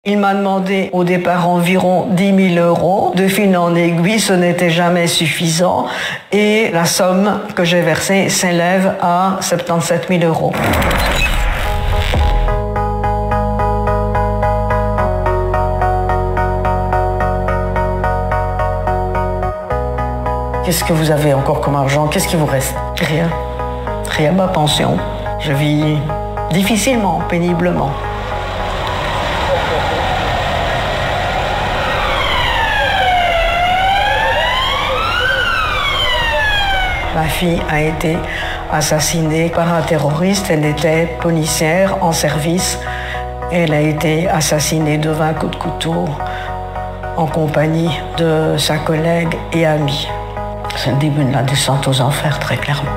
Il m'a demandé au départ environ 10 000 euros. De fil en aiguille, ce n'était jamais suffisant et la somme que j'ai versée s'élève à 77 000 euros. Qu'est-ce que vous avez encore comme argent? Qu'est-ce qui vous reste? Rien. Rien, ma pension. Je vis difficilement, péniblement. Ma fille a été assassinée par un terroriste. Elle était policière en service. Elle a été assassinée de 20 coups de couteau en compagnie de sa collègue et amie. C'est le début de la descente aux enfers, très clairement.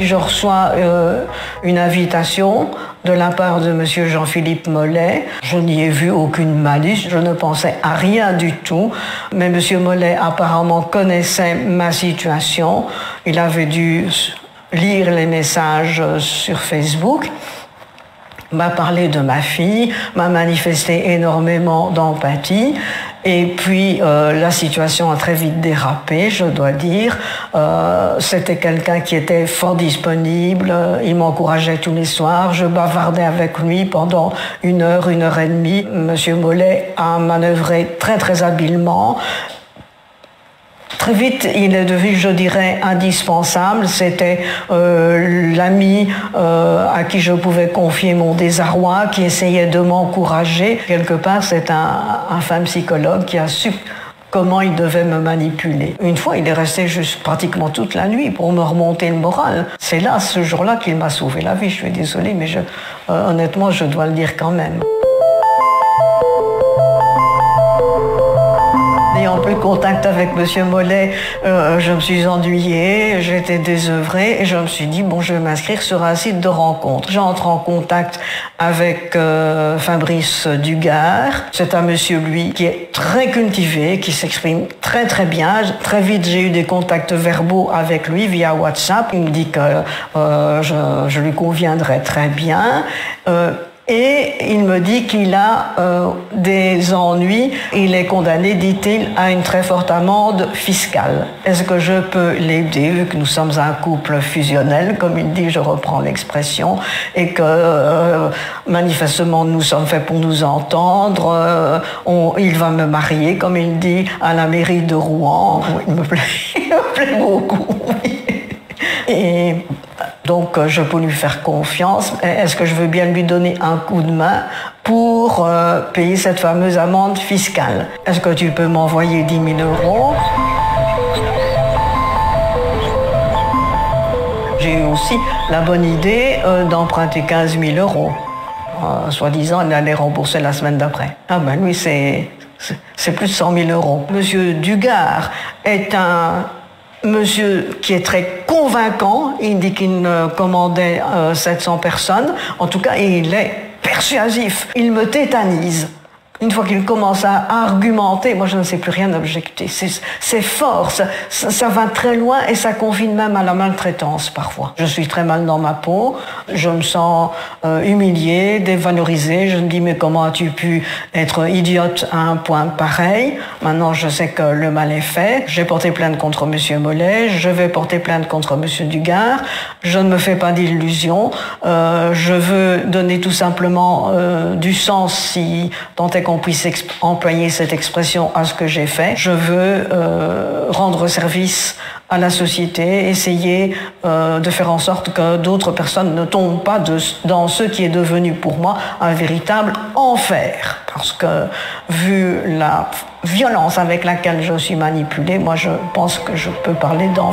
Je reçois une invitation de la part de M. Jean-Philippe Mollet. Je n'y ai vu aucune malice, je ne pensais à rien du tout. Mais M. Mollet apparemment connaissait ma situation. Il avait dû lire les messages sur Facebook, m'a parlé de ma fille, m'a manifesté énormément d'empathie. Et puis, la situation a très vite dérapé, je dois dire. C'était quelqu'un qui était fort disponible, il m'encourageait tous les soirs, je bavardais avec lui pendant 1 heure, 1 heure et demie. Monsieur Mollet a manœuvré très très habilement. Très vite, il est devenu, je dirais, indispensable. C'était l'ami à qui je pouvais confier mon désarroi, qui essayait de m'encourager. Quelque part, c'est un fin psychologue qui a su comment il devait me manipuler. Une fois, il est resté juste pratiquement toute la nuit pour me remonter le moral. C'est là, ce jour-là, qu'il m'a sauvé la vie. Je suis désolée, mais honnêtement, je dois le dire quand même. N'ayant plus de contact avec M. Mollet, je me suis ennuyée, j'étais désœuvrée et je me suis dit, bon, je vais m'inscrire sur un site de rencontre. J'entre en contact avec Fabrice Dugard. C'est un monsieur, lui, qui est très cultivé, qui s'exprime très très bien. Très vite, j'ai eu des contacts verbaux avec lui via WhatsApp. Il me dit que je lui conviendrais très bien. Et il me dit qu'il a des ennuis. Il est condamné, dit-il, à une très forte amende fiscale. Est-ce que je peux l'aider, vu que nous sommes un couple fusionnel, comme il dit, je reprends l'expression, et que manifestement nous sommes faits pour nous entendre. Il va me marier, comme il dit, à la mairie de Rouen. Il me plaît beaucoup. Et donc, je peux lui faire confiance. Est-ce que je veux bien lui donner un coup de main pour payer cette fameuse amende fiscale? Est-ce que tu peux m'envoyer 10 000 euros? J'ai eu aussi la bonne idée d'emprunter 15 000 euros. Soi-disant, il allait rembourser la semaine d'après. Ah ben lui, c'est plus de 100 000 euros. Monsieur Dugard est un monsieur qui est très convaincant. Il dit qu'il commandait 700 personnes. En tout cas, il est persuasif. Il me tétanise. Une fois qu'il commence à argumenter, moi je ne sais plus rien objecter. C'est fort, ça va très loin et ça confine même à la maltraitance parfois. Je suis très mal dans ma peau, je me sens humiliée, dévalorisée. Je me dis mais comment as-tu pu être idiote à un point pareil? Maintenant je sais que le mal est fait. J'ai porté plainte contre M. Mollet, je vais porter plainte contre M. Dugard. Je ne me fais pas d'illusions. Je veux donner tout simplement du sens, si tant est qu'on puisse employer cette expression, à ce que j'ai fait. Je veux rendre service à la société, essayer de faire en sorte que d'autres personnes ne tombent pas dans ce qui est devenu pour moi un véritable enfer. Parce que, vu la violence avec laquelle je suis manipulée, moi je pense que je peux parler d'enfer.